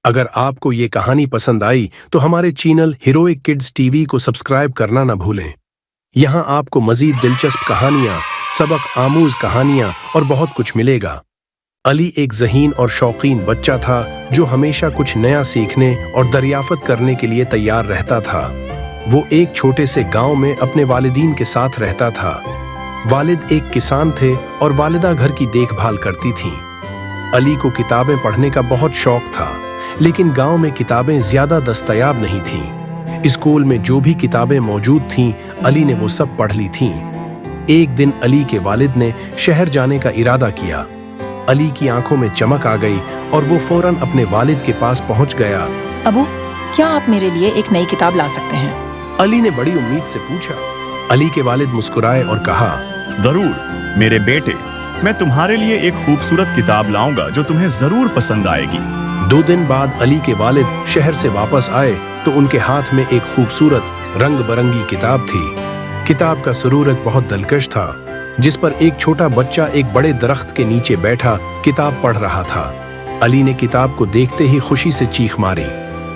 अगर आपको ये कहानी पसंद आई तो हमारे चैनल हीरोइक किड्स टीवी को सब्सक्राइब करना न भूलें। यहाँ आपको मजीद दिलचस्प कहानियाँ, सबक आमूज कहानियाँ और बहुत कुछ मिलेगा। अली एक ज़हीन और शौकीन बच्चा था जो हमेशा कुछ नया सीखने और दरियाफ्त करने के लिए तैयार रहता था। वो एक छोटे से गांव में अपने वालिदीन के साथ रहता था। वालिद एक किसान थे और वालिदा घर की देखभाल करती थीं। अली को किताबें पढ़ने का बहुत शौक था, लेकिन गांव में किताबें ज्यादा दस्तयाब नहीं थीं। स्कूल में जो भी किताबें मौजूद थीं, अली ने वो सब पढ़ ली थीं। एक दिन अली के वालिद ने शहर जाने का इरादा किया। अली की आंखों में चमक आ गई और वो फौरन अपने वालिद के पास पहुंच गया। अबू, क्या आप मेरे लिए एक नई किताब ला सकते हैं? अली ने बड़ी उम्मीद से पूछा। अली के वालिद मुस्कुराए और कहा, जरूर मेरे बेटे, मैं तुम्हारे लिए एक खूबसूरत किताब लाऊंगा जो तुम्हें जरूर पसंद आएगी। 2 दिन बाद अली के वालिद शहर से वापस आए तो उनके हाथ में एक खूबसूरत रंग बरंगी किताब थी। किताब का सुरूरत बहुत दिलकश था, जिस पर एक छोटा बच्चा एक बड़े दरख्त के नीचे बैठा किताब पढ़ रहा था। अली ने किताब को देखते ही खुशी से चीख मारी।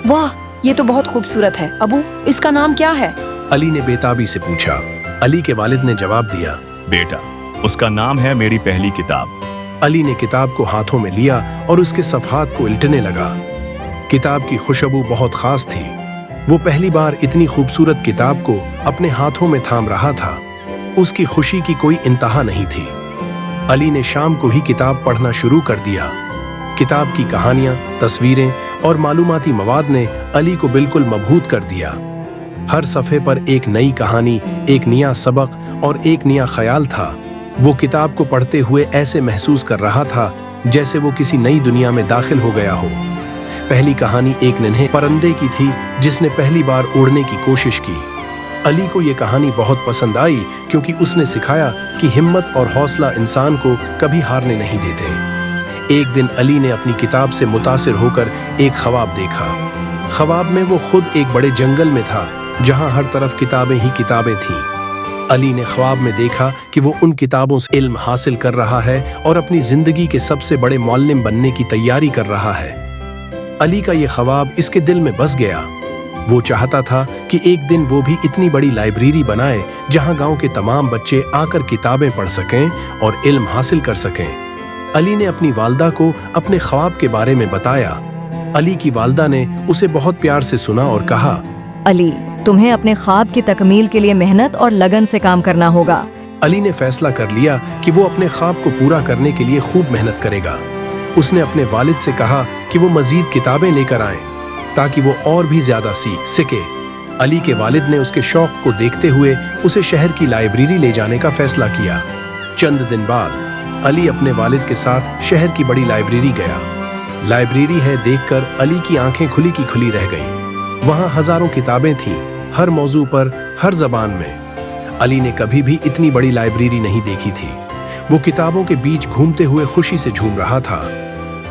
वाह, ये तो बहुत खूबसूरत है। अबू, इसका नाम क्या है? अली ने बेताबी से पूछा। अली के वालिद ने जवाब दिया, बेटा, उसका नाम है मेरी पहली किताब। अली ने किताब को हाथों में लिया और उसके सफ़हात को उल्टने लगा। किताब की खुशबू बहुत खास थी। वो पहली बार इतनी खूबसूरत किताब को अपने हाथों में थाम रहा था। उसकी खुशी की कोई इंतहा नहीं थी। अली ने शाम को ही किताब पढ़ना शुरू कर दिया। किताब की कहानियां, तस्वीरें और मालूमाती मवाद ने अली को बिल्कुल मबहूत कर दिया। हर सफ़े पर एक नई कहानी, एक नया सबक और एक नया ख्याल था। वो किताब को पढ़ते हुए ऐसे महसूस कर रहा था जैसे वो किसी नई दुनिया में दाखिल हो गया हो। पहली कहानी एक नन्हे परिंदे की थी जिसने पहली बार उड़ने की कोशिश की। अली को ये कहानी बहुत पसंद आई क्योंकि उसने सिखाया कि हिम्मत और हौसला इंसान को कभी हारने नहीं देते। एक दिन अली ने अपनी किताब से मुतासिर होकर एक ख्वाब देखा। ख्वाब में वो खुद एक बड़े जंगल में था जहां हर तरफ किताबें ही किताबें थीं। अली ने ख्वाब में देखा कि वो उन किताबों से इल्म हासिल कर रहा है और अपनी जिंदगी के सबसे बड़े मुअल्लिम बनने की तैयारी कर रहा है। अली का ये ख्वाब इसके दिल में बस गया। वो चाहता था कि एक दिन वो भी इतनी बड़ी लाइब्रेरी बनाए जहां गांव के तमाम बच्चे आकर किताबें पढ़ सकें और इल्म हासिल कर सकें। अली ने अपनी वालदा को अपने ख्वाब के बारे में बताया। अली की वालदा ने उसे बहुत प्यार से सुना और कहा, अली, तुम्हें अपने ख्वाब की तकमील के लिए मेहनत और लगन से काम करना होगा। अली ने फैसला कर लिया कि वो अपने ख्वाब को पूरा करने के लिए खूब मेहनत करेगा। उसने अपने वालिद से कहा कि वो मजीद किताबें लेकर आएं ताकि वो और भी ज्यादा सीख सके। अली के वालिद ने उसके शौक को देखते हुए उसे शहर की लाइब्रेरी ले जाने का फैसला किया। चंद दिन बाद अली अपने वालिद के साथ शहर की बड़ी लाइब्रेरी गया। लाइब्रेरी है देखकर अली की आंखें खुली की खुली रह गईं। वहां हजारों किताबें थीं, हर मौजू पर, हर जबान में। अली ने कभी भी इतनी बड़ी लाइब्रेरी नहीं देखी थी। वो किताबों के बीच घूमते हुए खुशी से झूम रहा था।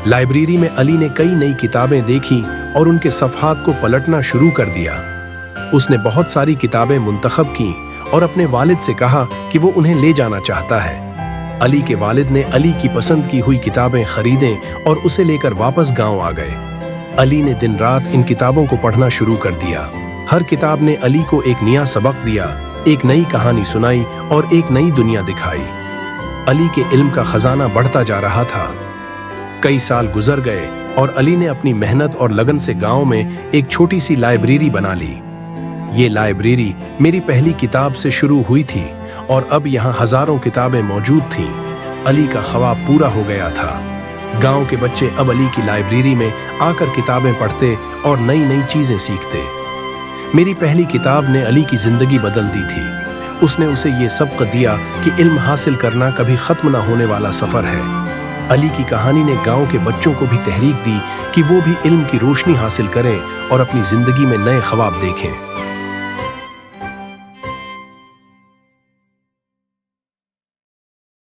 लाइब्रेरी में अली ने कई नई किताबें देखी और उनके सफ़हात को पलटना शुरू कर दिया। उसने बहुत सारी किताबें मुंतखब की और अपने वालिद से कहा कि वो उन्हें ले जाना चाहता है। अली के वालिद ने अली की पसंद की हुई किताबें खरीदें और उसे लेकर वापस गांव आ गए। अली ने दिन रात इन किताबों को पढ़ना शुरू कर दिया। हर किताब ने अली को एक नया सबक दिया, एक नई कहानी सुनाई और एक नई दुनिया दिखाई। अली के इल्म का खजाना बढ़ता जा रहा था। कई साल गुजर गए और अली ने अपनी मेहनत और लगन से गांव में एक छोटी सी लाइब्रेरी बना ली। ये लाइब्रेरी मेरी पहली किताब से शुरू हुई थी और अब यहाँ हजारों किताबें मौजूद थीं। अली का ख्वाब पूरा हो गया था। गांव के बच्चे अब अली की लाइब्रेरी में आकर किताबें पढ़ते और नई नई चीजें सीखते। मेरी पहली किताब ने अली की जिंदगी बदल दी थी। उसने उसे ये सबक दिया कि इल्म हासिल करना कभी खत्म ना होने वाला सफर है। अली की कहानी ने गांव के बच्चों को भी तहरीक दी कि वो भी इल्म की रोशनी हासिल करें और अपनी जिंदगी में नए ख्वाब देखें।